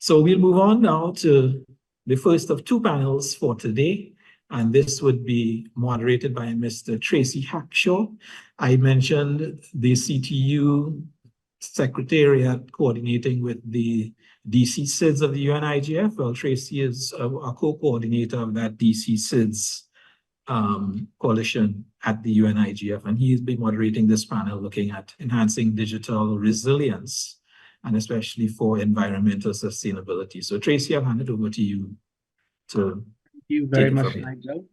So we'll move on now to the first of two panels for today, and this would be moderated by Mr. Tracy Hackshaw. I mentioned the CTU Secretariat coordinating with the DC SIDS of the UN IGF. Well, Tracy is a co-coordinator of that DC SIDS coalition at the UN IGF, and he's been moderating this panel looking at enhancing digital resilience, and especially for environmental sustainability. So Tracy, I'll hand it over to you to Thank you very much, Nigel.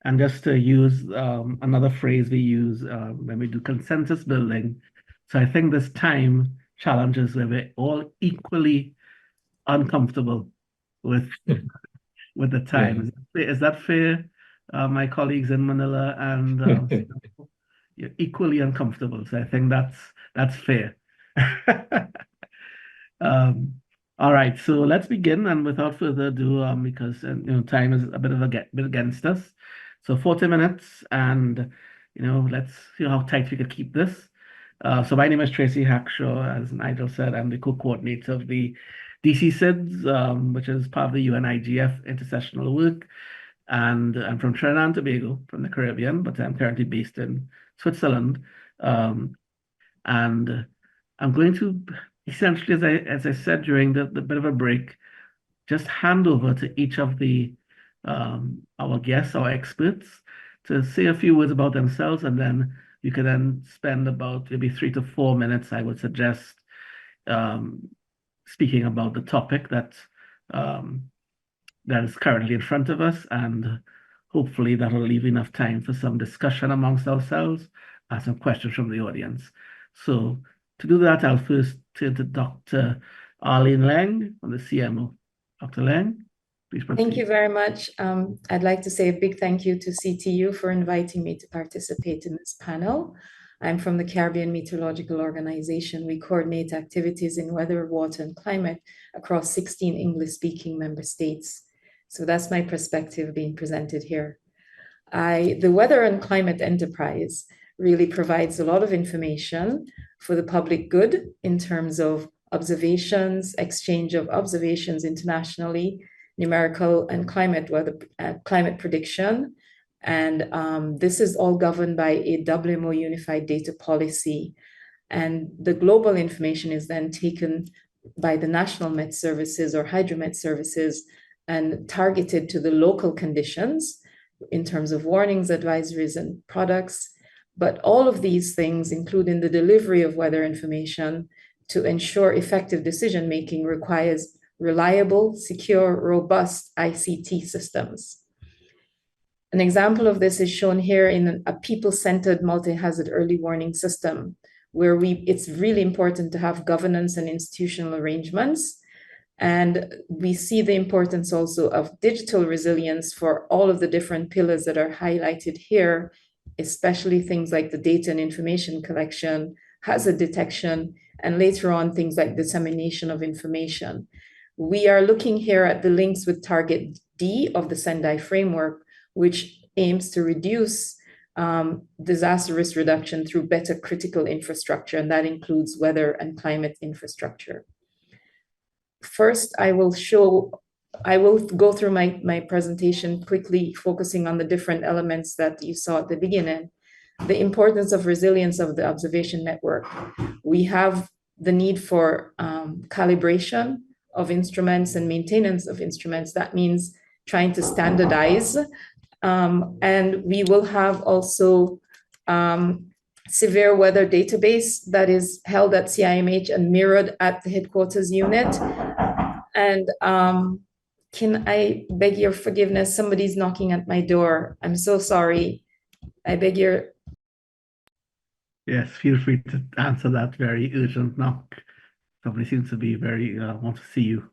And just to use another phrase we use when we do consensus building. So I think this time challenges where we're all equally uncomfortable with the time. Yeah. Is that fair, my colleagues in Manila? And you're equally uncomfortable. So I think that's fair. All right, so let's begin, and without further ado, because time is a bit against us. So 40 minutes, and let's see how tight we could keep this. So my name is Tracy Hackshaw. As Nigel said, I'm the co-coordinator of the DC SIDS, which is part of the UN IGF intercessional work. And I'm from Trinidad and Tobago, from the Caribbean, but I'm currently based in Switzerland. And I'm going to essentially, as I said during the bit of a break, just hand over to each of our guests, our experts, to say a few words about themselves, and then you can then spend about maybe 3 to 4 minutes, I would suggest, speaking about the topic that is currently in front of us, and hopefully that will leave enough time for some discussion amongst ourselves and some questions from the audience. So to do that, I'll first turn to Dr. Arlene Laing from the CMO. Dr. Laing, please proceed. Thank you very much. I'd like to say a big thank you to CTU for inviting me to participate in this panel. I'm from the Caribbean Meteorological Organization. We coordinate activities in weather, water, and climate across 16 English-speaking member states. So that's my perspective being presented here. The Weather and Climate Enterprise really provides a lot of information for the public good in terms of observations, exchange of observations internationally, numerical and climate prediction. And this is all governed by a WMO unified data policy. And the global information is then taken by the national Met services or hydromet services and targeted to the local conditions in terms of warnings, advisories, and products. But all of these things, including the delivery of weather information to ensure effective decision-making, requires reliable, secure, robust ICT systems. An example of this is shown here in a people-centered multi-hazard early warning system, where it's really important to have governance and institutional arrangements. And we see the importance also of digital resilience for all of the different pillars that are highlighted here, especially things like the data and information collection, hazard detection, and later on things like dissemination of information. We are looking here at the links with Target D of the Sendai framework, which aims to reduce disaster risk reduction through better critical infrastructure, and that includes weather and climate infrastructure. First, I will go through my presentation quickly, focusing on the different elements that you saw at the beginning. The importance of resilience of the observation network. We have the need for calibration of instruments and maintenance of instruments. That means trying to standardize. And we will have also severe weather database that is held at CIMH and mirrored at the headquarters unit. And can I beg your forgiveness? Somebody's knocking at my door. I'm so sorry. I beg your... Yes, feel free to answer that very urgent knock. Somebody seems to be very, want to see you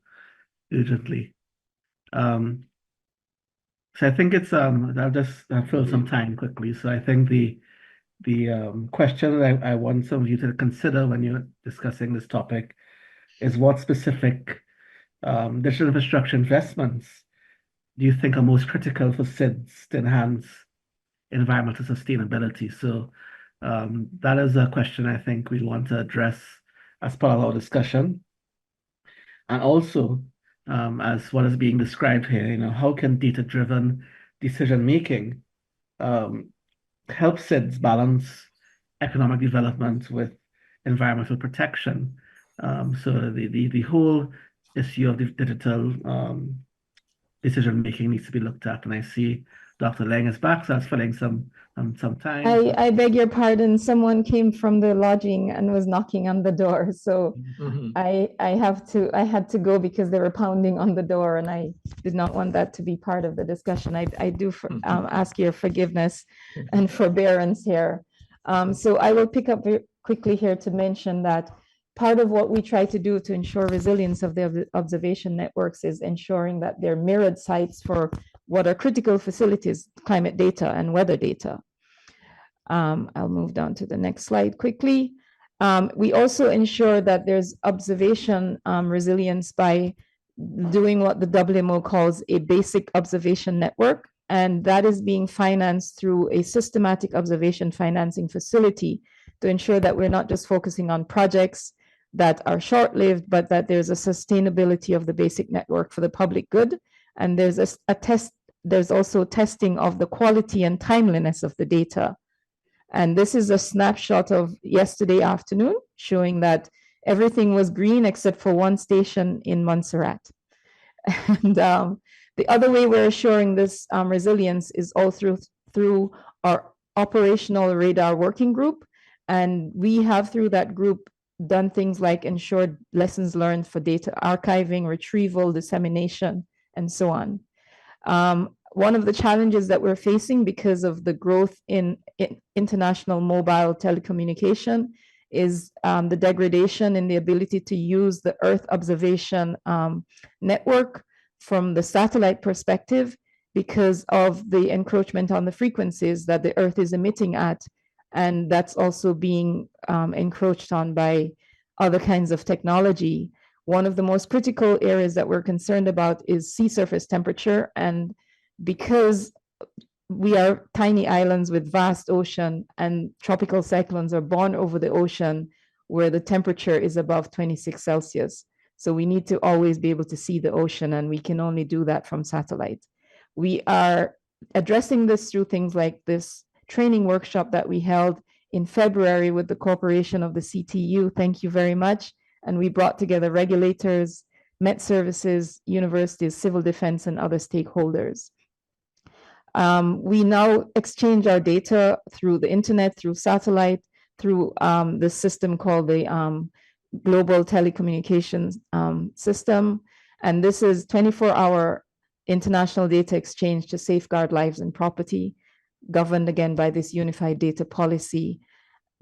urgently. So I think it's, I'll just fill some time quickly. So I think the question that I want some of you to consider when you're discussing this topic is what specific digital infrastructure investments do you think are most critical for SIDS to enhance environmental sustainability? So that is a question I think we want to address as part of our discussion. And also, as what is being described here. You know, how can data-driven decision making help SIDS balance economic development with environmental protection? So the whole issue of the digital decision making needs to be looked at. And I see Dr. Laing is back, so that's filling some time. I beg your pardon. Someone came from the lodging and was knocking on the door. So I had to go because they were pounding on the door, and I did not want that to be part of the discussion. I do ask your forgiveness and forbearance here. So I will pick up very quickly here to mention that part of what we try to do to ensure resilience of the observation networks is ensuring that they're mirrored sites for what are critical facilities, climate data and weather data. I'll move down to the next slide quickly. We also ensure that there's observation resilience by doing what the WMO calls a basic observation network, and that is being financed through a systematic observation financing facility to ensure that we're not just focusing on projects that are short-lived, but that there's a sustainability of the basic network for the public good. And there's there's also testing of the quality and timeliness of the data. And this is a snapshot of yesterday afternoon showing that everything was green except for one station in Montserrat. And the other way we're assuring this resilience is all through our operational radar working group. And we have through that group done things like ensured lessons learned for data archiving, retrieval, dissemination, and so on. One of the challenges that we're facing because of the growth in international mobile telecommunication is the degradation in the ability to use the Earth observation network from the satellite perspective because of the encroachment on the frequencies that the Earth is emitting at. And that's also being encroached on by other kinds of technology. One of the most critical areas that we're concerned about is sea surface temperature. And because we are tiny islands with vast ocean and tropical cyclones are born over the ocean where the temperature is above 26 Celsius. So we need to always be able to see the ocean, and we can only do that from satellite. We are addressing this through things like this training workshop that we held in February with the cooperation of the CTU. Thank you very much. And we brought together regulators, Met Services, universities, civil defense, and other stakeholders. We now exchange our data through the internet, through satellite, through the system called the Global Telecommunications System. And this is 24-hour international data exchange to safeguard lives and property, governed again by this unified data policy.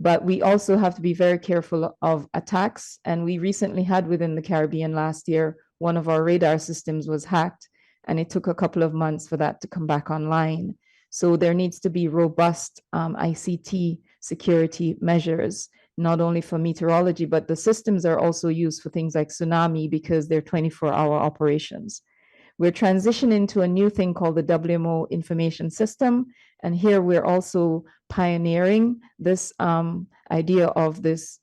But we also have to be very careful of attacks. And we recently had within the Caribbean last year, one of our radar systems was hacked, and it took a couple of months for that to come back online. So there needs to be robust ICT security measures, not only for meteorology, but the systems are also used for things like tsunami because they're 24-hour operations. We're transitioning to a new thing called the WMO information system. And here we're also pioneering this idea of this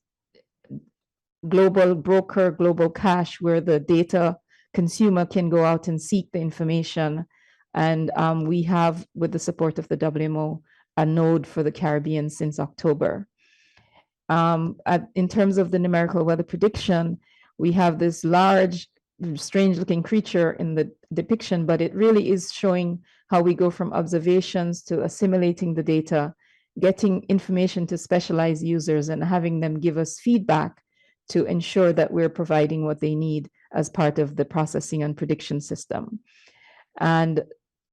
global broker, global cache, where the data consumer can go out and seek the information. And we have, with the support of the WMO, a node for the Caribbean since October. In terms of the numerical weather prediction, we have this large, strange looking creature in the depiction, but it really is showing how we go from observations to assimilating the data, getting information to specialized users and having them give us feedback to ensure that we're providing what they need as part of the processing and prediction system. And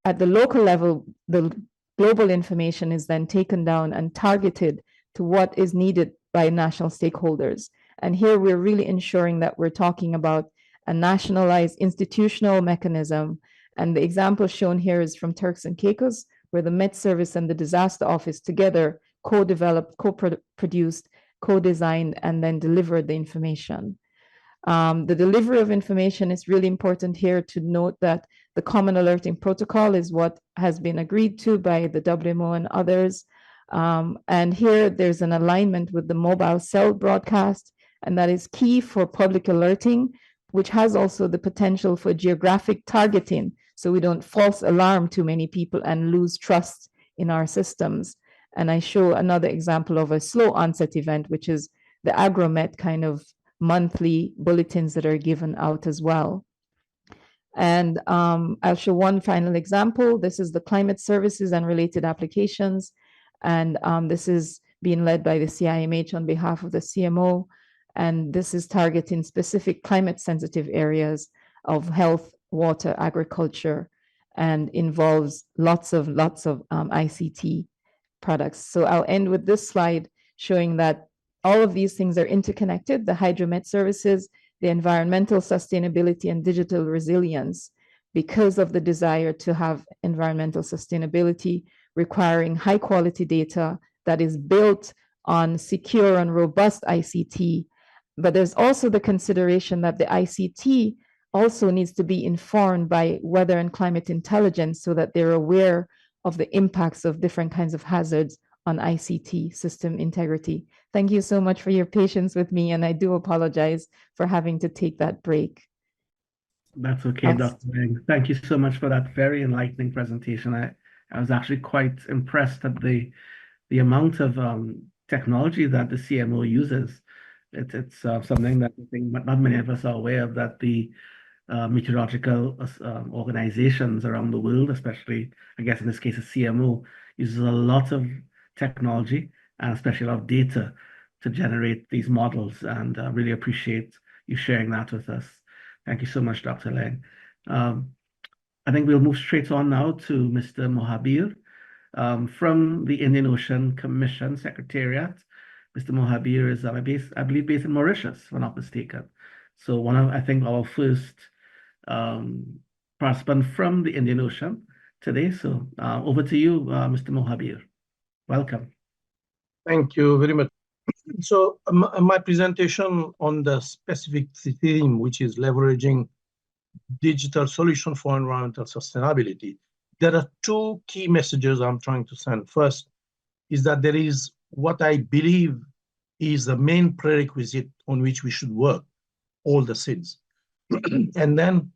at the local level, the global information is then taken down and targeted to what is needed by national stakeholders. And here we're really ensuring that we're talking about a nationalized institutional mechanism. And the example shown here is from Turks and Caicos, where the Met Service and the Disaster Office together co-developed, co-produced, co-designed, and then delivered the information. The delivery of information is really important here to note that the Common Alerting Protocol is what has been agreed to by the WMO and others. And here there's an alignment with the mobile cell broadcast, and that is key for public alerting, which has also the potential for geographic targeting, so we don't false alarm too many people and lose trust in our systems. And I show another example of a slow onset event, which is the AgroMet kind of monthly bulletins that are given out as well. And I'll show one final example. This is the climate services and related applications. And this is being led by the CIMH on behalf of the CMO. And this is targeting specific climate sensitive areas of health, water, agriculture, and involves lots of ICT products. So I'll end with this slide showing that all of these things are interconnected: the hydromet services, the environmental sustainability, and digital resilience, because of the desire to have environmental sustainability requiring high quality data that is built on secure and robust ICT. But there's also the consideration that the ICT also needs to be informed by weather and climate intelligence so that they're aware of the impacts of different kinds of hazards on ICT system integrity. Thank you so much for your patience with me, and I do apologize for having to take that break. That's okay, Dr. Laing. Thank you so much for that very enlightening presentation. I was actually quite impressed at the amount of technology that the CMO uses. It's something that I think not many of us are aware of, that the meteorological organizations around the world, especially, I guess in this case, a CMO, uses a lot of technology and especially a lot of data to generate these models, and really appreciate you sharing that with us. Thank you so much, Dr. Laing. I think we'll move straight on now to Mr. Mohabeer from the Indian Ocean Commission Secretariat. Mr. Mohabeer is, I believe, based in Mauritius, if I'm not mistaken. So one of, I think, our first participant from the Indian Ocean today. So over to you, Mr. Mohabeer. Welcome. Thank you very much. So my presentation on the specific theme, which is leveraging digital solution for environmental sustainability, there are two key messages I'm trying to send. First is that there is what I believe is the main prerequisite on which we should work, all the SIDS. And then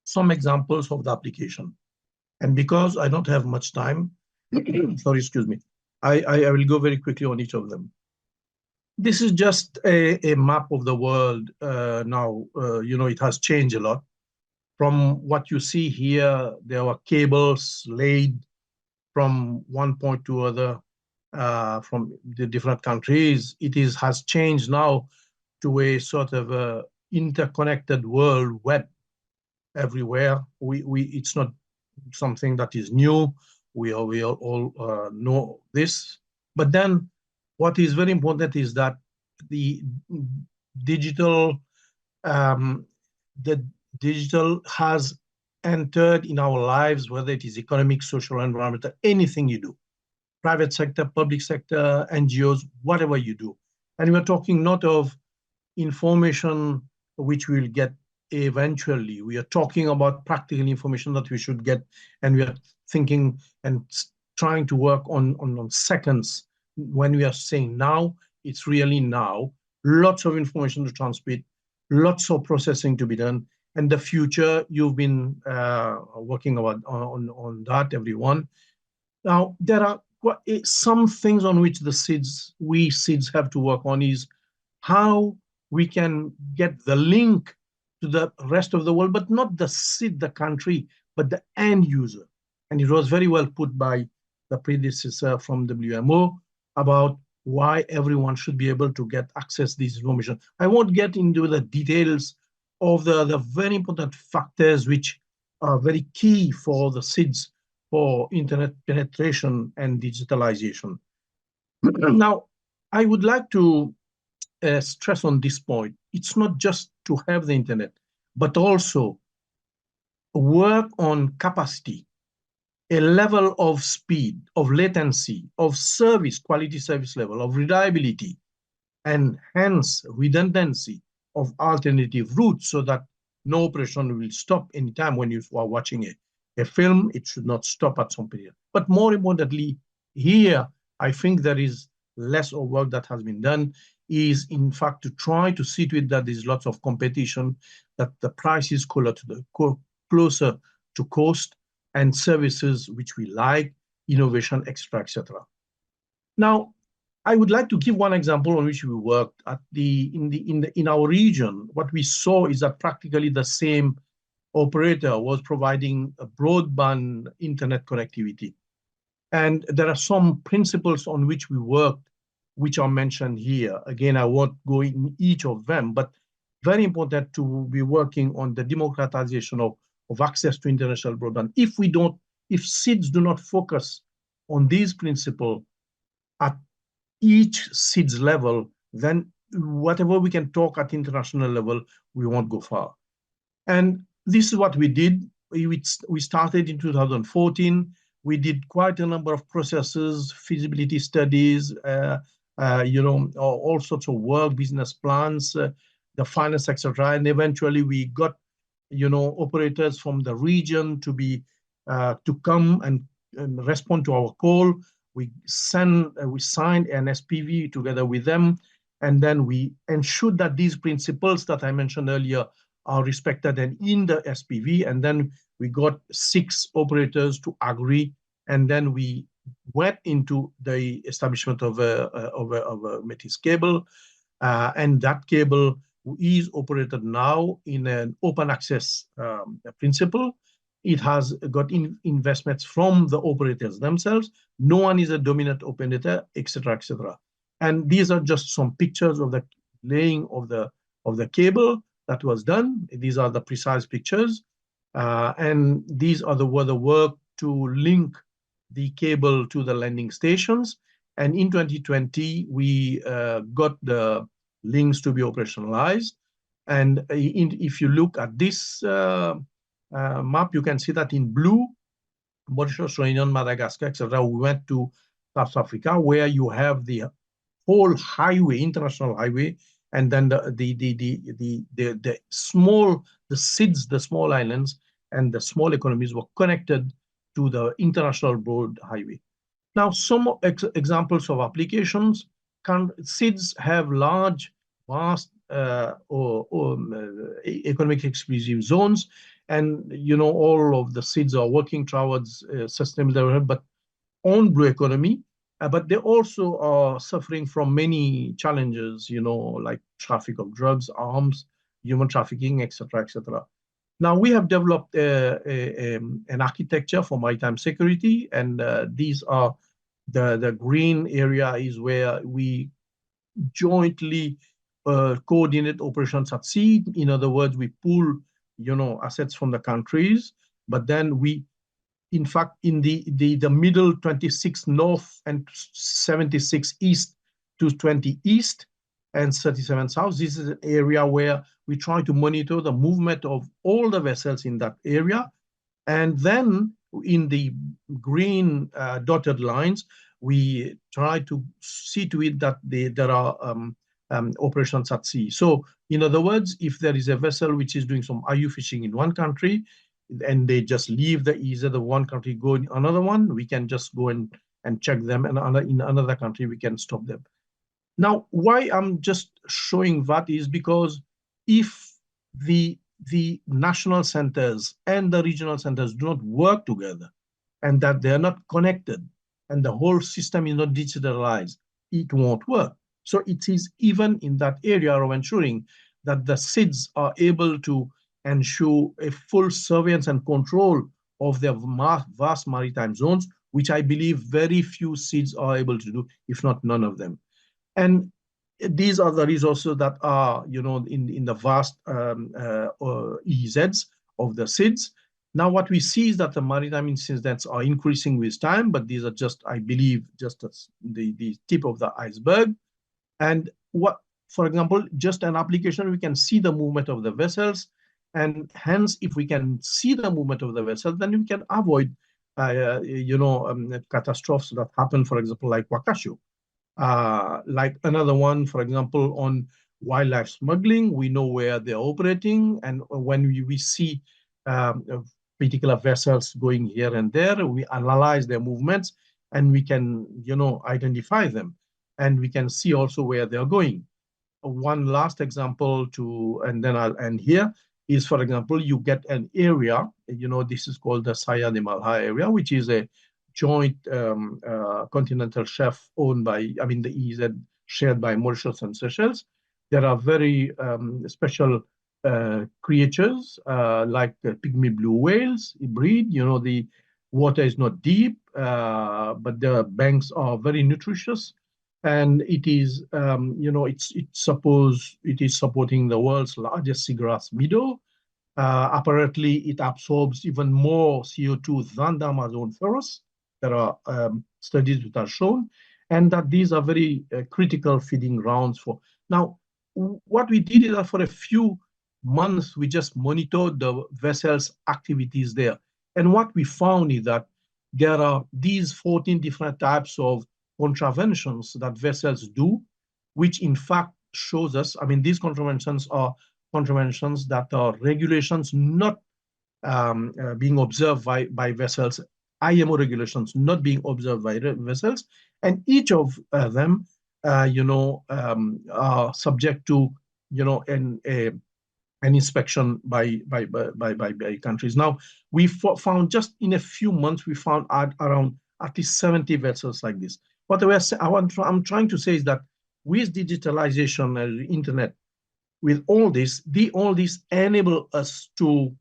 some examples of the application. And because I don't have much time, sorry, excuse me, I will go very quickly on each of them. This is just a map of the world now. It has changed a lot. From what you see here, there were cables laid from one point to other from the different countries. It has changed now to a sort of a interconnected world web everywhere. It's not something that is new. We all know this. But then what is very important is that the digital has entered in our lives, whether it is economic, social, environmental, anything you do, private sector, public sector, NGOs, whatever you do. And we're talking not of information which we'll get eventually. We are talking about practical information that we should get, and we are thinking and trying to work on seconds. When we are saying now, it's really now. Lots of information to transmit, lots of processing to be done. And the future, you've been working on that, everyone. Now, there are some things on which we SIDS have to work on, is how we can get the link to the rest of the world, but not the SID, the country, but the end user. And it was very well put by the predecessor from WMO about why everyone should be able to get access to this information. I won't get into the details of the very important factors which are very key for the SIDS for internet penetration and digitalization. Now, I would like to stress on this point. It's not just to have the internet, but also work on capacity, a level of speed, of latency, of service, quality service level, of reliability, and hence redundancy of alternative routes, so that no operation will stop anytime when you are watching a film. It should not stop at some period. But more importantly, here, I think there is less of work that has been done, is in fact to try to see to it that there's lots of competition, that the price is closer to cost, and services which we like, innovation, etc., etc. Now, I would like to give one example on which we worked at in our region. What we saw is that practically the same operator was providing a broadband internet connectivity. And there are some principles on which we worked, which are mentioned here. Again, I won't go in each of them, but very important to be working on the democratization of access to international broadband. If SIDS do not focus on these principles at each SIDS level, then whatever we can talk at international level, we won't go far. And this is what we did. We started in 2014. We did quite a number of processes, feasibility studies, all sorts of work, business plans, the finance, etc. And eventually we got, operators from the region to come and respond to our call. We signed an SPV together with them, and then we ensured that these principles that I mentioned earlier are respected and in the SPV, and then we got 6 operators to agree, and then we went into the establishment of a Metis cable, and that cable is operated now in an open access principle. It has got investments from the operators themselves. No one is a dominant operator, etc., etc. And these are just some pictures of the laying of the cable that was done. These are the precise pictures, and these are the work to link the cable to the landing stations. And in 2020, we got the links to be operationalized. And if you look at this map, you can see that in blue, Mauritius, Réunion, Madagascar, etc. We went to South Africa, where you have the whole highway, international highway, and then the SIDS, the small islands, and the small economies were connected to the international broad highway. Now, some examples of applications. SIDS have large, vast economic exclusive zones, and all of the SIDS are working towards sustainable development, but on blue economy. But they also are suffering from many challenges, like traffic of drugs, arms, human trafficking, etc., etc. Now, we have developed an architecture for maritime security, and these are the green area is where we jointly coordinate operations at sea. In other words, we pool, assets from the countries, but then we, in fact, in the middle 26 north and 76 east to 20 east and 37 south, this is an area where we try to monitor the movement of all the vessels in that area. And then in the green dotted lines, we try to see to it that there are operations at sea. So in other words, if there is a vessel which is doing some IU fishing in one country, and they just leave the one country, go in another one, we can just go and check them, and in another country, we can stop them. Now, why I'm just showing that is because if the national centers and the regional centers do not work together, and that they're not connected, and the whole system is not digitalized, it won't work. So it is even in that area of ensuring that the SIDS are able to ensure a full surveillance and control of their vast maritime zones, which I believe very few SIDS are able to do, if not none of them. And these are the resources that are, in the vast EEZs of the SIDS. Now, what we see is that the maritime incidents are increasing with time, but these are just, I believe, just the tip of the iceberg. And for example, just an application, we can see the movement of the vessels. And hence, if we can see the movement of the vessel, then we can avoid, catastrophes that happen, for example, like Wakashu. Like another one, for example, on wildlife smuggling, we know where they're operating. And when we see particular vessels going here and there, we analyze their movements, and we can, identify them. And we can see also where they're going. one last example and then I'll end here, is, for example, you get an area, this is called the Saya-de-Malha area, which is a joint continental shelf owned by, the EZ shared by Mauritius and Seychelles. There are very special creatures like pygmy blue whales breed. The water is not deep, but the banks are very nutritious. And it is, it is supporting the world's largest seagrass meadow. Apparently, it absorbs even more CO2 than the Amazon forest. There are studies that are shown, and that these are very critical feeding grounds for. Now, what we did is that for a few months, we just monitored the vessels' activities there. And what we found is that there are these 14 different types of contraventions that vessels do, which in fact shows us, these contraventions are contraventions that are regulations not being observed by vessels, IMO regulations not being observed by vessels, and each of them, are subject to, an inspection by countries. Now, we found just in a few months, we found around at least 70 vessels like this. What I'm trying to say is that with digitalization and the internet, with all this enable us to,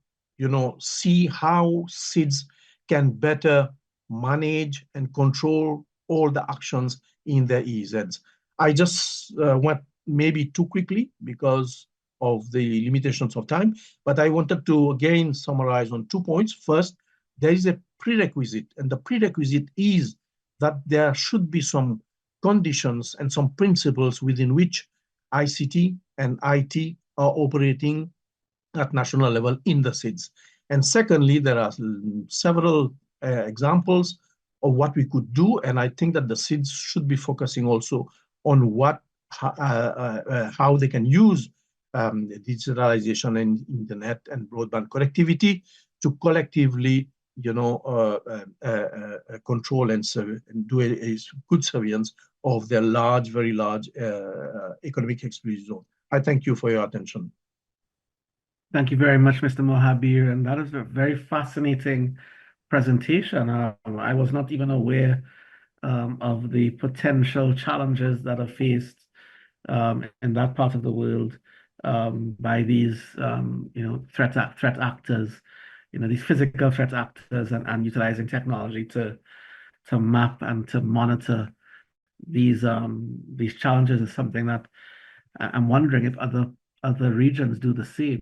see how SIDS can better manage and control all the actions in the EEZs. I just went maybe too quickly because of the limitations of time, but I wanted to again summarize on 2 points. First, there is a prerequisite, and the prerequisite is that there should be some conditions and some principles within which ICT and IT are operating at national level in the SIDS. And secondly, there are several examples of what we could do, and I think that the SIDS should be focusing also on how they can use digitalization and internet and broadband connectivity to collectively, control and do a good surveillance of their very large economic exclusion zone. I thank you for your attention. Thank you very much, Mr. Mohabeer, and that is a very fascinating presentation. I was not even aware of the potential challenges that are faced in that part of the world by these, threat actors, these physical threat actors, and utilizing technology to map and to monitor these challenges is something that I'm wondering if other regions do the same,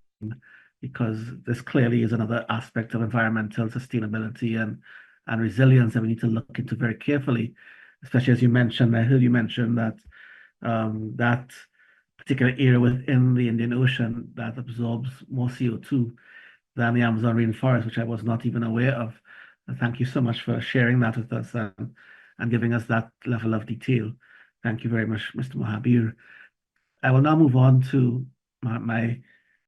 because this clearly is another aspect of environmental sustainability and resilience that we need to look into very carefully, especially as you mentioned. I heard you mention that that particular area within the Indian Ocean that absorbs more CO2 than the Amazon rainforest, which I was not even aware of. And thank you so much for sharing that with us and giving us that level of detail. Thank you very much, Mr. Mohabeer. I will now move on to my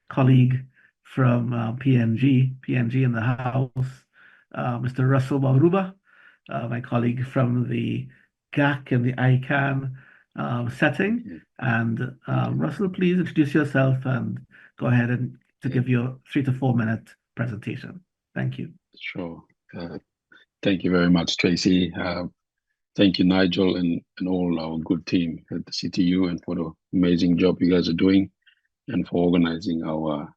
colleague from PNG in the house, Mr. Russel Woruba, my colleague from the GAC and the ICANN setting. And Russel, please introduce yourself and go ahead and to give your 3 to 4 minute presentation. Thank you. Sure. Thank you very much, Tracy. Thank you, Nigel, and all our good team at the CTU, and for the amazing job you guys are doing, and for organizing our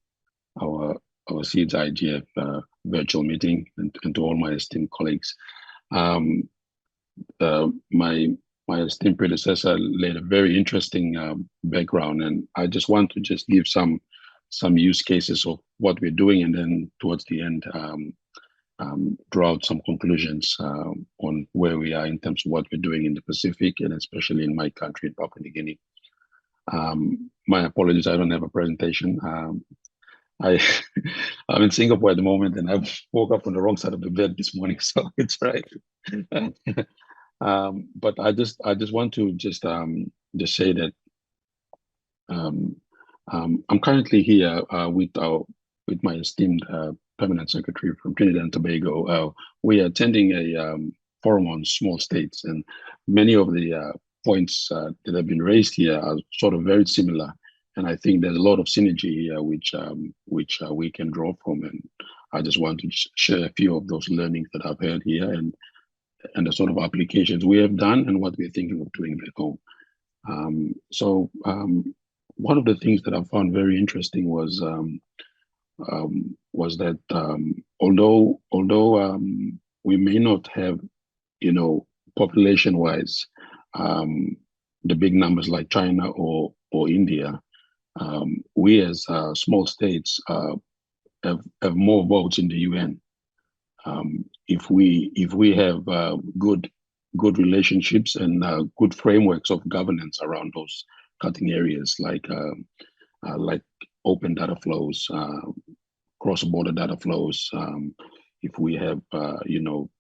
SIDS IGF virtual meeting, and to all my esteemed colleagues. My esteemed predecessor laid a very interesting background, and I just want to just give some use cases of what we're doing, and then towards the end, draw out some conclusions on where we are in terms of what we're doing in the Pacific, and especially in my country, Papua New Guinea. My apologies, I don't have a presentation. I'm in Singapore at the moment, and I woke up on the wrong side of the bed this morning, so it's right. But I just want to just say that I'm currently here with my esteemed Permanent Secretary from Trinidad and Tobago. We are attending a forum on small states, and many of the points that have been raised here are sort of very similar. And I think there's a lot of synergy here, which we can draw from. And I just want to share a few of those learnings that I've heard here and the sort of applications we have done and what we're thinking of doing back home. One of the things that I found very interesting was that although we may not have, population-wise, the big numbers like China or India, we as small states have more votes in the UN. If we have good relationships and good frameworks of governance around those cutting areas, like open data flows, cross-border data flows, if we have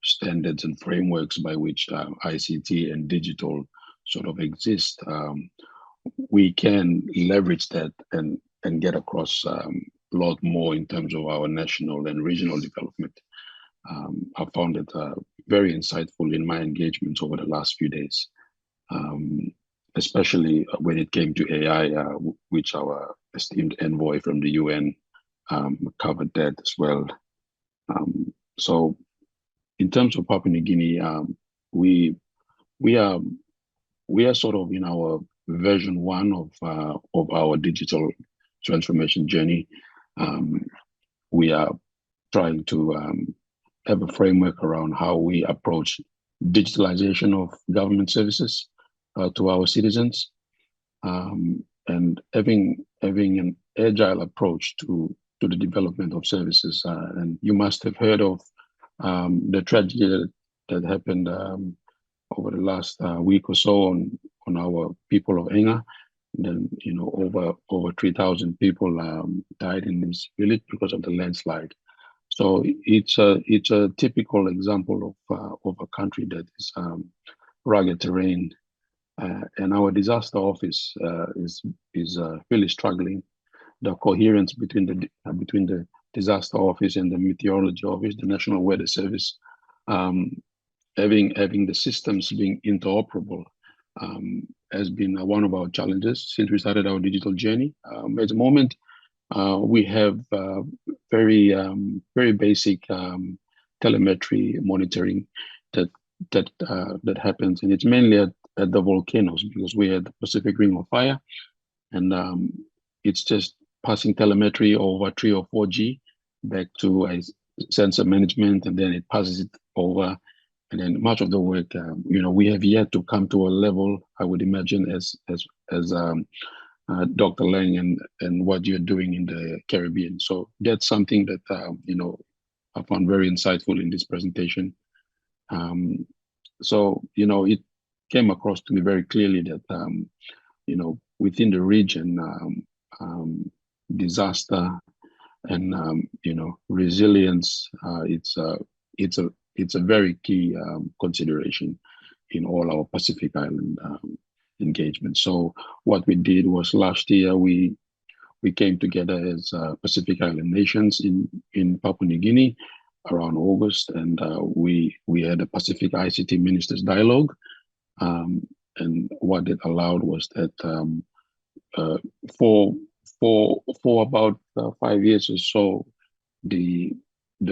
standards and frameworks by which ICT and digital sort of exist, we can leverage that and get across a lot more in terms of our national and regional development. I found it very insightful in my engagements over the last few days, especially when it came to AI, which our esteemed envoy from the UN covered that as well. So in terms of Papua New Guinea, we are sort of in our version 1 of our digital transformation journey. We are trying to have a framework around how we approach digitalization of government services to our citizens, and having an agile approach to the development of services. And you must have heard of the tragedy that happened over the last week or so on our people of Enga. Then over 3,000 people died in this village because of the landslide. So it's a typical example of a country that is rugged terrain, and our disaster office is really struggling. The coherence between the disaster office and the meteorology office, the National Weather Service, having the systems being interoperable has been one of our challenges since we started our digital journey. At the moment, we have very basic telemetry monitoring that happens, and it's mainly at the volcanoes, because we had the Pacific Ring of Fire, and it's just passing telemetry over 3 or 4G back to a sensor management, and then it passes it over. And then much of the work, we have yet to come to a level, I would imagine, as Dr. Laing and what you're doing in the Caribbean. So that's something that I found very insightful in this presentation. So it came across to me very clearly that within the region, disaster and resilience, it's a very key consideration in all our Pacific Island engagements. So what we did was last year we came together as Pacific Island nations in Papua New Guinea around August, and we had a Pacific ICT Ministers Dialogue, and what it allowed was that for about 5 years or so, the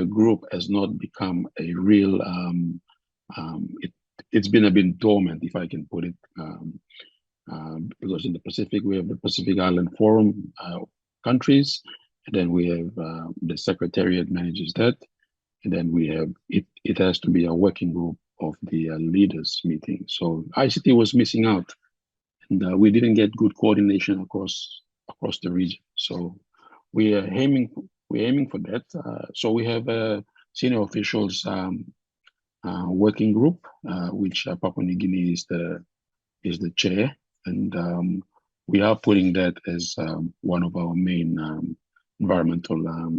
group has not become a real, it's been a bit dormant, if I can put it, because in the Pacific, we have the Pacific Island Forum countries, and then we have the Secretariat manages that, and then we have, it has to be a working group of the leaders meeting. So ICT was missing out, and we didn't get good coordination across the region. So we are aiming for that. So we have a senior officials working group, which Papua New Guinea is the chair, and we are putting that as one of our main environmental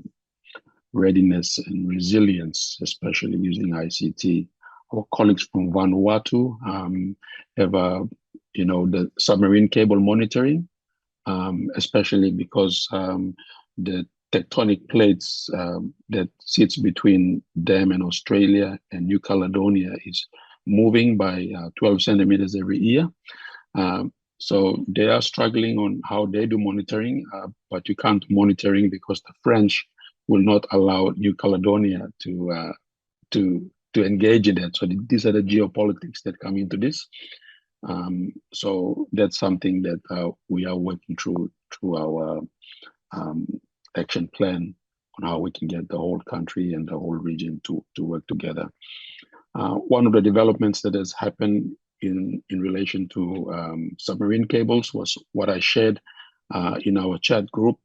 readiness and resilience, especially using ICT. Our colleagues from Vanuatu have the submarine cable monitoring, especially because the tectonic plates that sits between them and Australia and New Caledonia is moving by 12 centimeters every year. So they are struggling on how they do monitoring, but you can't monitoring because the French will not allow New Caledonia to engage in that. So these are the geopolitics that come into this. So that's something that we are working through our action plan on how we can get the whole country and the whole region to work together. One of the developments that has happened in relation to submarine cables was what I shared in our chat group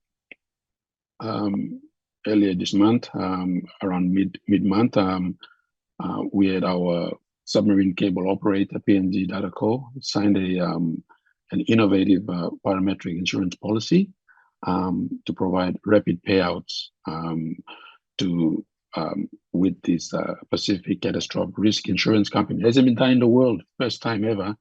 earlier this month, around mid-month. We had our submarine cable operator, PNG Data Co, signed an innovative parametric insurance policy to provide rapid payouts with this Pacific Catastrophic Risk Insurance Company. It hasn't been done in the world, first time ever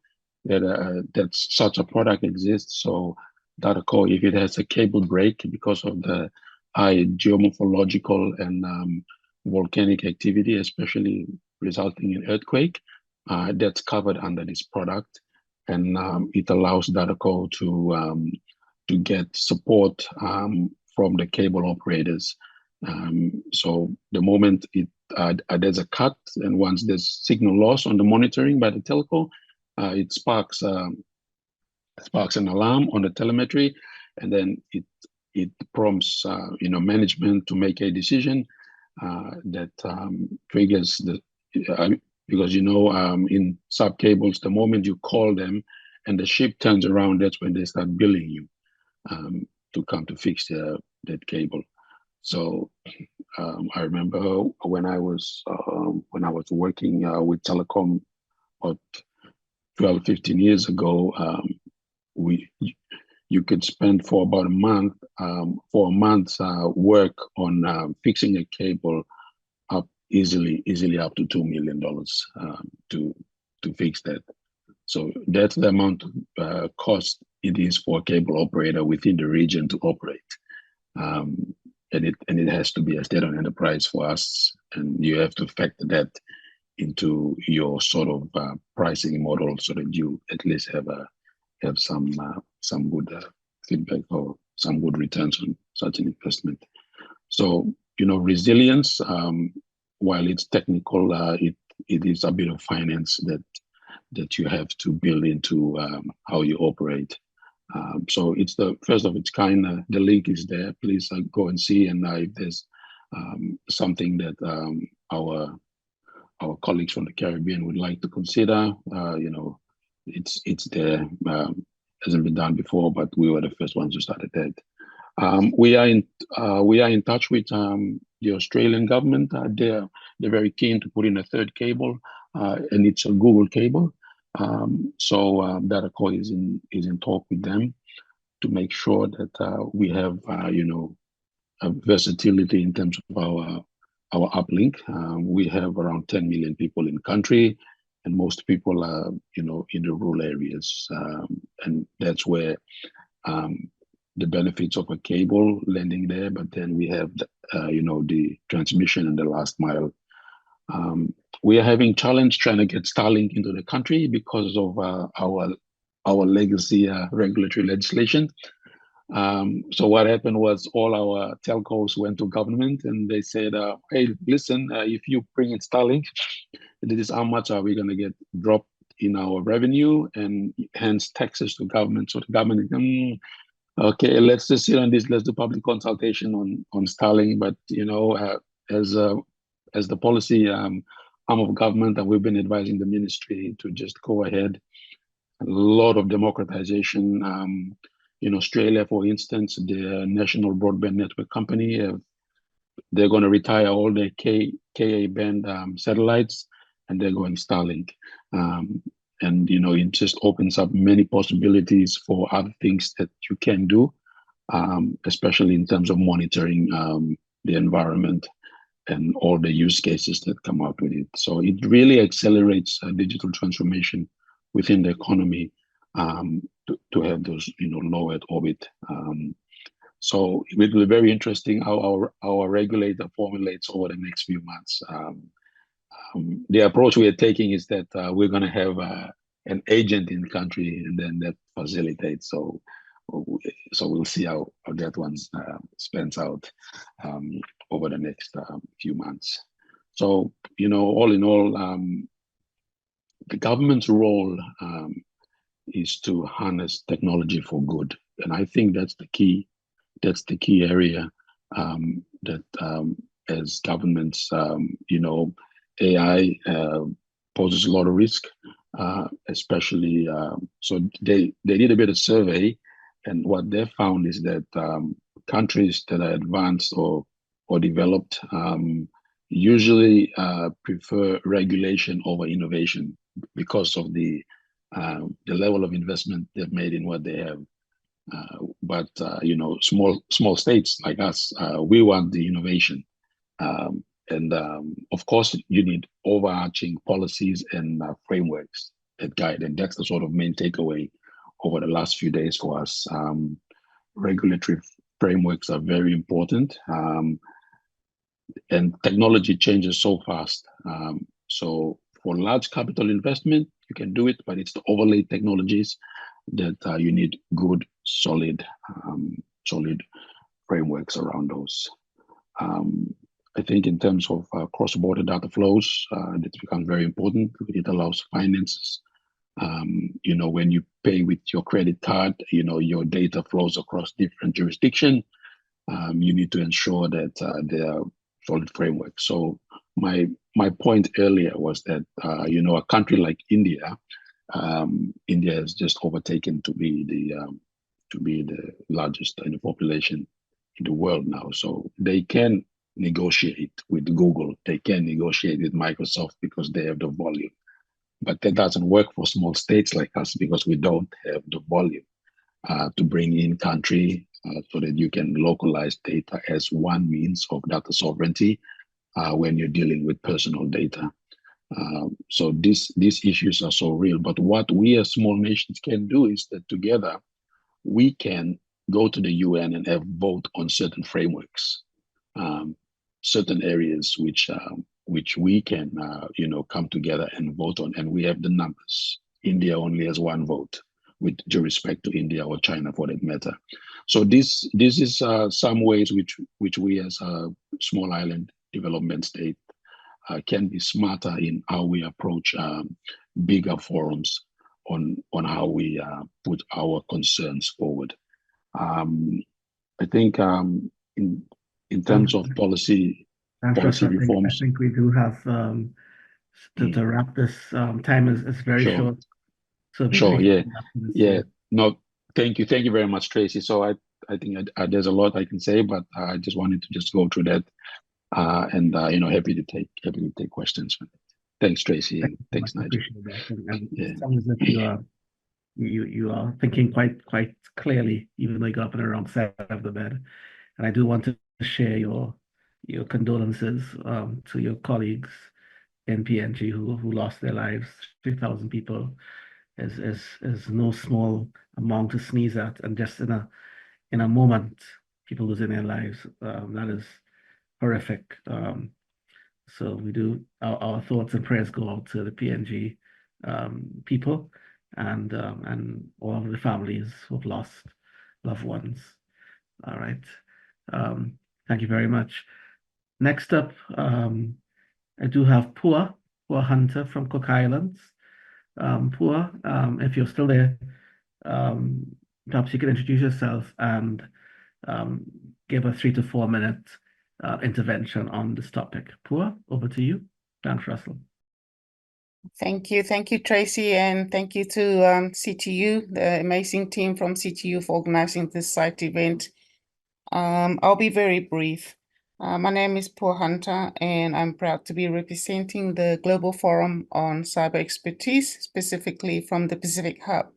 that such a product exists. So Data Co, if it has a cable break because of the high geomorphological and volcanic activity, especially resulting in earthquake, that's covered under this product, and it allows Data Co to get support from the cable operators. So the moment there's a cut, and once there's signal loss on the monitoring by the telco, it sparks an alarm on the telemetry, and then it prompts management to make a decision that triggers the because in sub cables, the moment you call them and the ship turns around, that's when they start billing you to come to fix that cable. So I remember when I was working with telecom about 12, 15 years ago, you could spend for about a month, work on fixing a cable up easily up to $2 million to fix that. So that's the amount of cost it is for a cable operator within the region to operate. And it has to be a state-owned enterprise for us, and you have to factor that into your sort of pricing model, so that you at least have some good feedback or some good returns on such an investment. So resilience, while it's technical, it is a bit of finance that you have to build into how you operate. So it's the first of its kind. The link is there. Please go and see. And if there's something that our colleagues from the Caribbean would like to consider, it's there. Hasn't been done before, but we were the first ones who started that. We are in touch with the Australian government. They're very keen to put in a third cable, and it's a Google cable. So Data Co is in talk with them to make sure that we have versatility in terms of our uplink. We have around 10 million people in the country, and most people are in the rural areas, and that's where the benefits of a cable landing there. But then we have the transmission and the last mile. We are having challenge trying to get Starlink into the country because of our legacy regulatory legislation. So what happened was all our telcos went to government and they said, hey, listen, if you bring in Starlink, this is how much are we going to get dropped in our revenue, and hence taxes to government. So the government, okay, let's just sit on this, let's do public consultation on Starlink. But as the policy arm of government, and we've been advising the ministry to just go ahead. A lot of democratization. In Australia, for instance, the National Broadband Network Company, they're going to retire all their Ka band satellites, and they're going Starlink. And it just opens up many possibilities for other things that you can do, especially in terms of monitoring the environment and all the use cases that come out with it. So it really accelerates digital transformation within the economy to have those low Earth orbit. So it will be very interesting how our regulator formulates over the next few months the approach we are taking is that we're going to have an agent in the country, and then that facilitates. So we'll see how that one spans out over the next few months. So, all in all, the government's role is to harness technology for good, and I think that's the key. That's the key area that as governments, AI poses a lot of risk, especially. So they did a bit of survey, and what they found is that countries that are advanced or developed usually prefer regulation over innovation because of the level of investment they've made in what they have. But small states like us, we want the innovation, and of course you need overarching policies and frameworks that guide, and that's the sort of main takeaway over the last few days for us. Regulatory frameworks are very important, and technology changes so fast. So for large capital investment, you can do it, but it's the overlay technologies that you need good, solid frameworks around those. I think in terms of cross-border data flows, it's become very important. It allows finances. When you pay with your credit card, your data flows across different jurisdictions. You need to ensure that there are solid frameworks. So my point earlier was that a country like India, India has just overtaken to be the largest in the population in the world now. So they can negotiate with Google, they can negotiate with Microsoft because they have the volume. But that doesn't work for small states like us because we don't have the volume to bring in country so that you can localize data as one means of data sovereignty when you're dealing with personal data. So these issues are so real. But what we as small nations can do is that together we can go to the UN and have vote on certain frameworks, certain areas which we can come together and vote on, and we have the numbers. India only has one vote, with due respect to India or China for that matter. So this is some ways which we as a small island development state can be smarter in how we approach bigger forums on how we put our concerns forward. I think in terms of policy reforms, I think we do have to wrap this. Time is very short. So sure, yeah. No, thank you very much, Tracy. So I think there's a lot I can say, but I just wanted to just go through that, and happy to take questions. Thanks, Tracy, and thanks, Nigel. Appreciate that. And it sounds as if you are thinking quite clearly, even though you got up and around side of the bed. And I do want to share your condolences to your colleagues in PNG who lost their lives. 3,000 people is no small amount to sneeze at, and just in a moment, people losing their lives. That is horrific. So we do our thoughts and prayers go out to the PNG people and all of the families who've lost loved ones. All right. Thank you very much. Next up, I do have Pua Hunter from Cook Islands. Pua, if you're still there, perhaps you could introduce yourself and give a 3 to 4 minute intervention on this topic. Pua, over to you. Thanks, Russel. Thank you, Tracy, and thank you to CTU, the amazing team from CTU, for organizing this site event. I'll be very brief. My name is Pua Hunter, and I'm proud to be representing the Global Forum on Cyber Expertise, specifically from the Pacific Hub.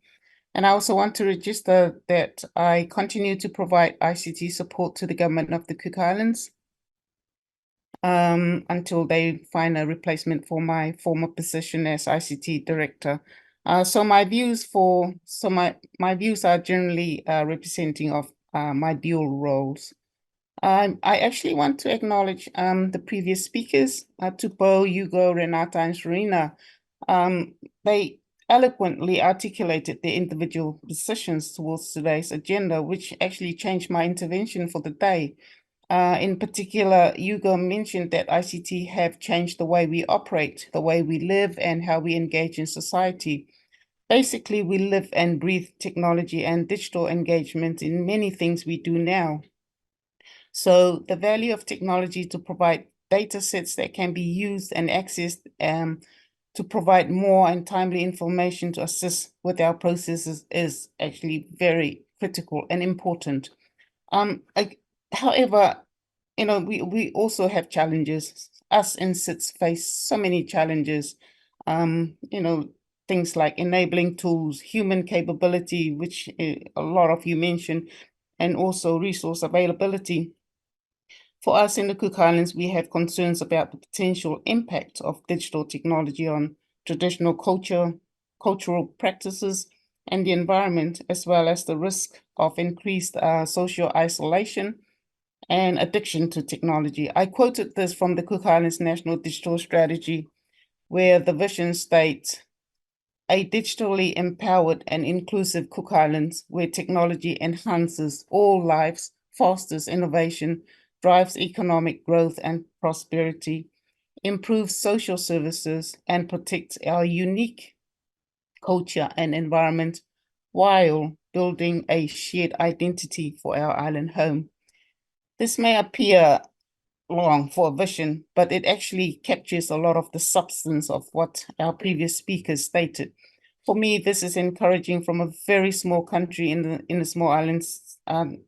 And I also want to register that I continue to provide ICT support to the government of the Cook Islands until they find a replacement for my former position as ICT director. So my views are generally representing of my dual roles. I actually want to acknowledge the previous speakers, Tupo, Hugo, Renata, and Serena. They eloquently articulated their individual positions towards today's agenda, which actually changed my intervention for the day. In particular, Hugo mentioned that ICT have changed the way we operate, the way we live, and how we engage in society. Basically, we live and breathe technology and digital engagement in many things we do now. So the value of technology to provide data sets that can be used and accessed to provide more and timely information to assist with our processes is actually very critical and important. However, you know, we also have challenges. Us in SIDS face so many challenges. You know, things like enabling tools, human capability, which a lot of you mentioned, and also resource availability. For us in the Cook Islands, we have concerns about the potential impact of digital technology on traditional cultural practices and the environment, as well as the risk of increased social isolation and addiction to technology. I quoted this from the Cook Islands National Digital Strategy, where the vision states, a digitally empowered and inclusive Cook Islands where technology enhances all lives, fosters innovation, drives economic growth and prosperity, improves social services, and protects our unique culture and environment while building a shared identity for our island home. This may appear long for a vision, but it actually captures a lot of the substance of what our previous speakers stated. For me, this is encouraging from a very small country in the small island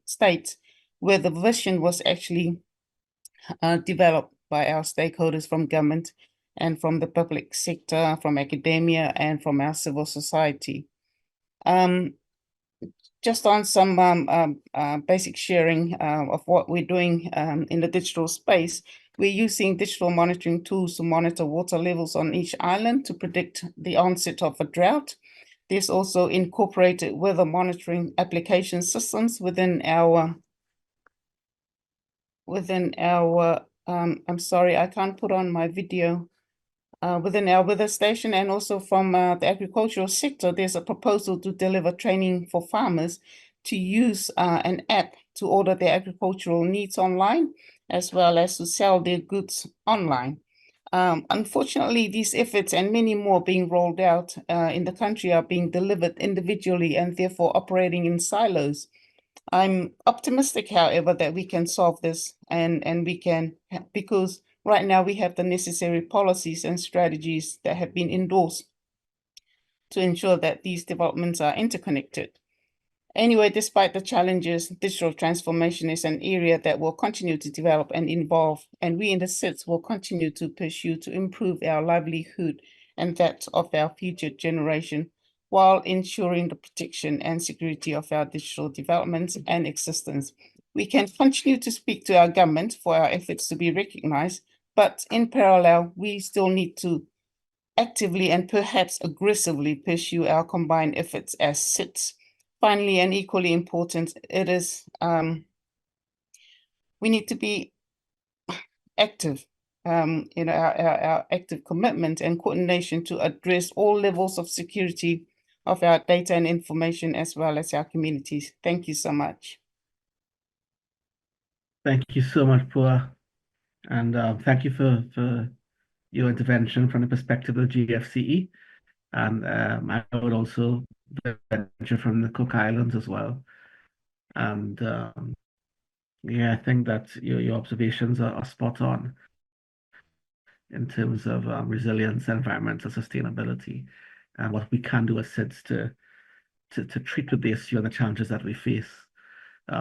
state, where the vision was actually developed by our stakeholders from government and from the public sector, from academia, and from our civil society. Just on some basic sharing of what we're doing in the digital space, we're using digital monitoring tools to monitor water levels on each island to predict the onset of a drought. There's also incorporated weather monitoring application systems within our, I'm sorry, I can't put on my video. Within our weather station, and also from the agricultural sector, there's a proposal to deliver training for farmers to use an app to order their agricultural needs online, as well as to sell their goods online. Unfortunately, these efforts and many more being rolled out in the country are being delivered individually and therefore operating in silos. I'm optimistic, however, that we can solve this and we can, because right now we have the necessary policies and strategies that have been endorsed to ensure that these developments are interconnected. Anyway, despite the challenges, digital transformation is an area that will continue to develop and evolve, and we in the SIDS will continue to pursue to improve our livelihood and that of our future generation, while ensuring the protection and security of our digital developments and existence. We can continue to speak to our government for our efforts to be recognized, but in parallel, we still need to actively and perhaps aggressively pursue our combined efforts as SIDS. Finally, and equally important, it is we need to be active, in our active commitment and coordination to address all levels of security of our data and information, as well as our communities. Thank you so much. Thank you so much, Pua. And thank you for your intervention from the perspective of the GFCE. And I would also venture from the Cook Islands as well. And yeah, I think that your observations are spot on in terms of resilience and environmental sustainability and what we can do as SIDS to treat with the issue and the challenges that we face.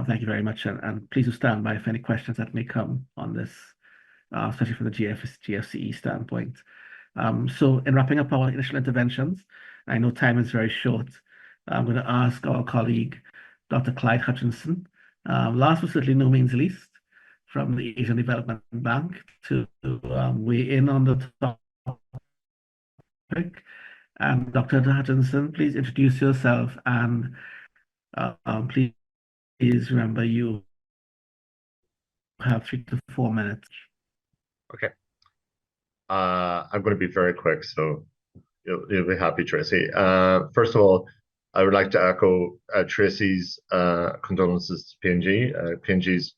Thank you very much. And please do stand by for any questions that may come on this, especially from the GFCE standpoint. So in wrapping up our initial interventions, I know time is very short. I'm going to ask our colleague, Dr. Clyde Hutchinson, last but certainly no means least, from the Asian Development Bank, to weigh in on the topic. And Dr. Hutchinson, please introduce yourself and please remember you have 3 to 4 minutes. Okay. I'm going to be very quick, so you'll be happy, Tracy. First of all, I would like to echo Tracy's condolences to PNG. PNG's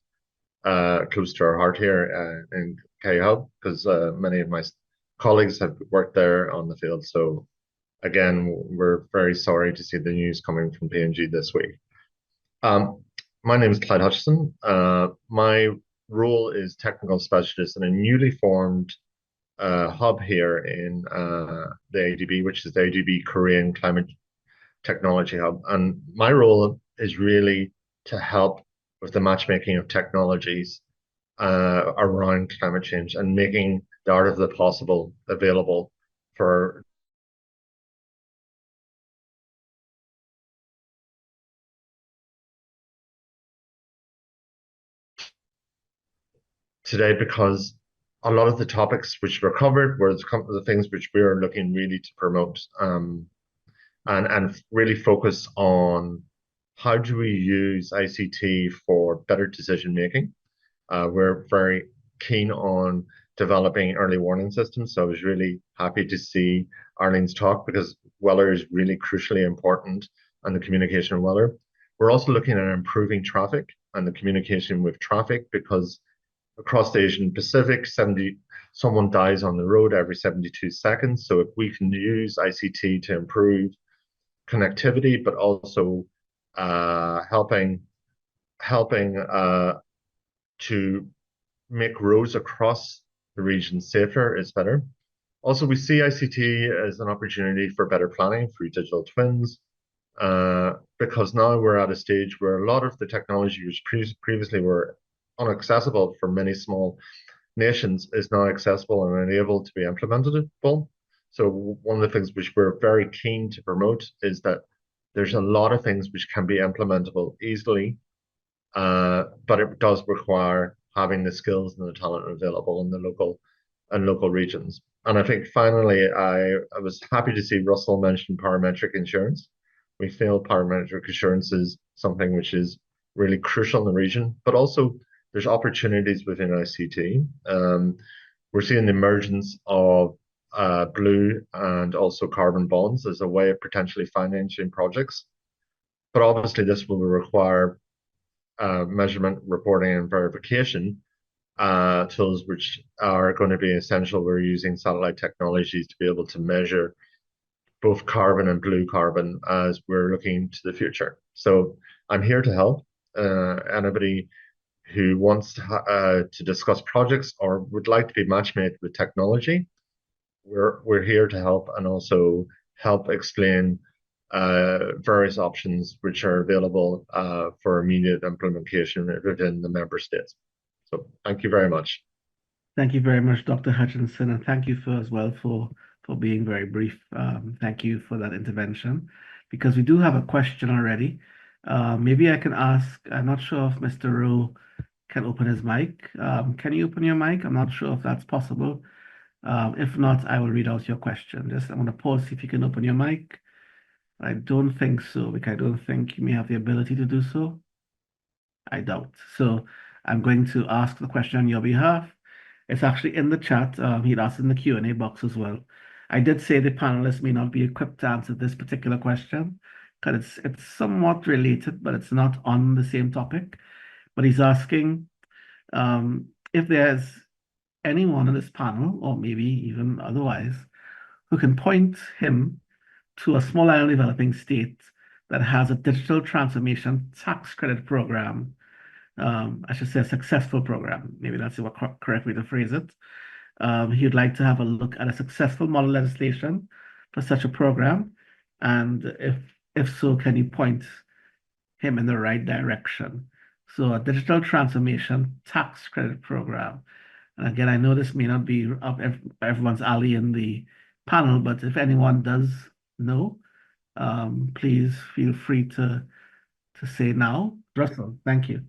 close to our heart here in K-Hub, because many of my colleagues have worked there on the field. So again, we're very sorry to see the news coming from PNG this week. My name is Clyde Hutchison. My role is technical specialist in a newly formed hub here in the ADB, which is the ADB Korean Climate Technology Hub. And my role is really to help with the matchmaking of technologies around climate change and making the art of the possible available for today, because a lot of the topics which were covered were the things which we are looking really to promote and really focus on how do we use ICT for better decision making. We're very keen on developing early warning systems, so I was really happy to see Arlene's talk, because weather is really crucially important, and the communication of weather. We're also looking at improving traffic and the communication with traffic, because across the Asian Pacific, someone dies on the road every 72 seconds. So if we can use ICT to improve connectivity, but also helping to make roads across the region safer is better. Also, we see ICT as an opportunity for better planning through digital twins, because now we're at a stage where a lot of the technology which previously were inaccessible for many small nations is now accessible and able to be implementable. So one of the things which we're very keen to promote is that there's a lot of things which can be implementable easily, but it does require having the skills and the talent available in the local regions. And I think finally, I was happy to see Russel mention parametric insurance. We feel parametric insurance is something which is really crucial in the region, but also there's opportunities within ICT. We're seeing the emergence of blue and also carbon bonds as a way of potentially financing projects. But obviously this will require measurement, reporting and verification tools which are going to be essential. We're using satellite technologies to be able to measure both carbon and blue carbon as we're looking to the future. So I'm here to help anybody who wants to discuss projects or would like to be matchmade with technology. We're here to help, and also help explain various options which are available for immediate implementation within the member states. So thank you very much. Thank you very much, Dr. Hutchinson, and thank you as well for being very brief. Thank you for that intervention, because we do have a question already. Maybe I can ask, I'm not sure if Mr. Rowe can open his mic. Can you open your mic? I'm not sure if that's possible. If not, I will read out your question. I'm going to pause, see if you can open your mic. I don't think so, because I don't think you may have the ability to do so. I doubt. So I'm going to ask the question on your behalf. It's actually in the chat. He'd asked in the Q&A box as well. I did say the panelists may not be equipped to answer this particular question, because it's somewhat related, but it's not on the same topic. But he's asking if there's anyone on this panel, or maybe even otherwise, who can point him to a small island developing state that has a digital transformation tax credit program. I should say a successful program. Maybe that's the correct way to phrase it. He'd like to have a look at a successful model legislation for such a program. And if so, can you point him in the right direction? So a digital transformation tax credit program. And again, I know this may not be up everyone's alley in the panel, but if anyone does know, please feel free to say now. Russel, thank you.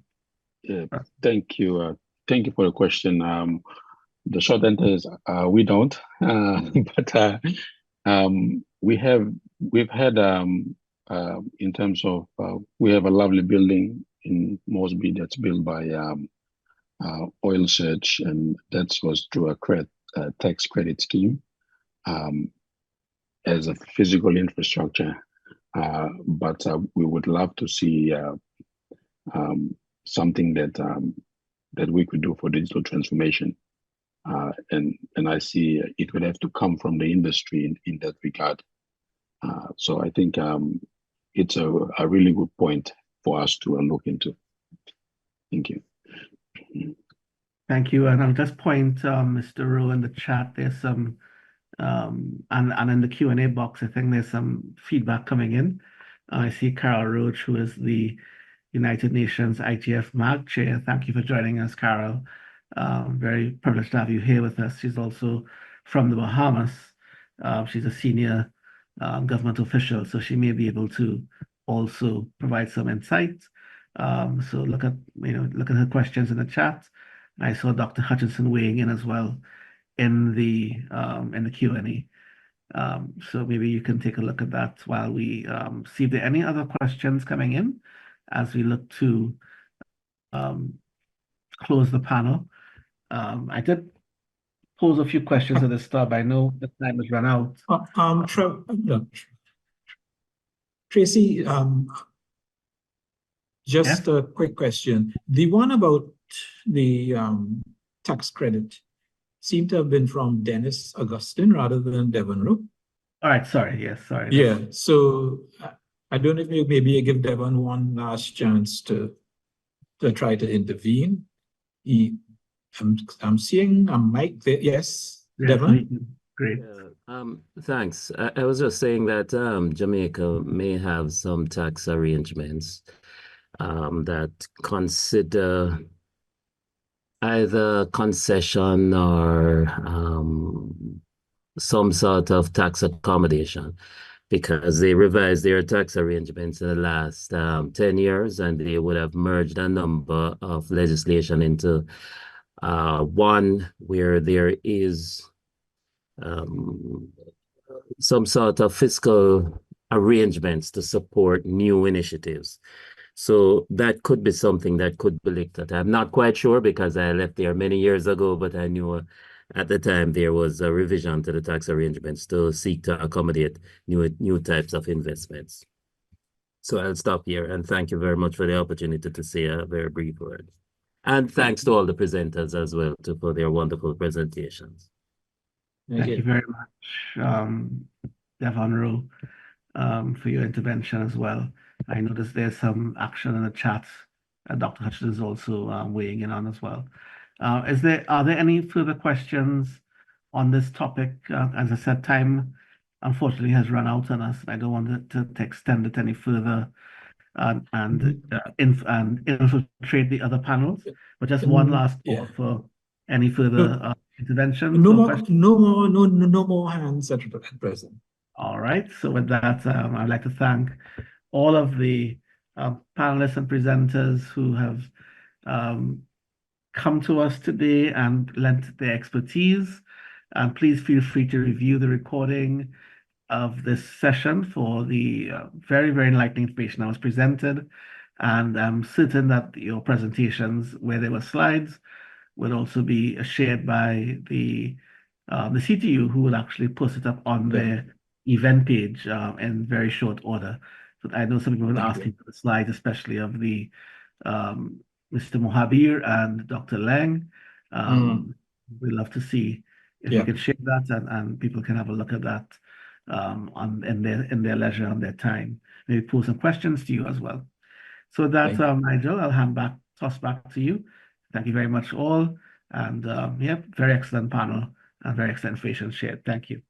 Yeah, thank you. Thank you for the question. The short answer is we don't, but we've had in terms of we have a lovely building in Moresby that's built by oil search, and that was through a tax credit scheme as a physical infrastructure. But we would love to see something that we could do for digital transformation. And I see it would have to come from the industry in that regard. So I think it's a really good point for us to look into. Thank you. Thank you. And I'll just point, Mr. Rowe, in the chat, there's some, and in the Q&A box, I think there's some feedback coming in. I see Carol Roach, who is the United Nations IGF MAG Chair. Thank you for joining us, Carol. Very privileged to have you here with us. She's also from the Bahamas. She's a senior government official, so she may be able to also provide some insight. So look at her questions in the chat. I saw Dr. Hutchinson weighing in as well in the Q&A. So maybe you can take a look at that while we see if there are any other questions coming in as we look to close the panel. I did pose a few questions at the start, but I know the time has run out. Tracy, just Yes? a quick question. The one about the tax credit seemed to have been from Dennis Augustine rather than Devon Rowe. All right, sorry. Yes, sorry. Yeah, so I don't know if maybe you give Devon one last chance to try to intervene. I'm seeing a mic there. Yes, Devon? Great. Thanks. I was just saying that Jamaica may have some tax arrangements that consider either concession or some sort of tax accommodation, because they revised their tax arrangements in the last 10 years, and they would have merged a number of legislation into one where there is some sort of fiscal arrangements to support new initiatives. So that could be something that could be looked at. I'm not quite sure because I left there many years ago, but I knew at the time there was a revision to the tax arrangements to seek to accommodate new types of investments. So I'll stop here, and thank you very much for the opportunity to say a very brief word. And thanks to all the presenters as well for their wonderful presentations. Thank you very much, Devon Rowe, for your intervention as well. I noticed there's some action in the chat. Dr. Hutchinson is also weighing in on as well. Are there any further questions on this topic? As I said, time unfortunately has run out on us. I don't want it to extend it any further and infiltrate the other panels. But just one last call for any further interventions. No more hands at present. All right. So with that, I'd like to thank all of the panelists and presenters who have come to us today and lent their expertise. And please feel free to review the recording of this session for the very, very enlightening information that was presented. And I'm certain that your presentations, where there were slides, will also be shared by the CTU, who will actually post it up on their event page in very short order. So I know some people will ask for the slides, especially of the Mr. Mohabeer and Dr. Laing. We'd love to see if you can share that and people can have a look at that in their leisure, on their time. Maybe pose some questions to you as well. So with that, Nigel, I'll toss back to you. Thank you very much all. And very excellent panel and very excellent information shared. Thank you.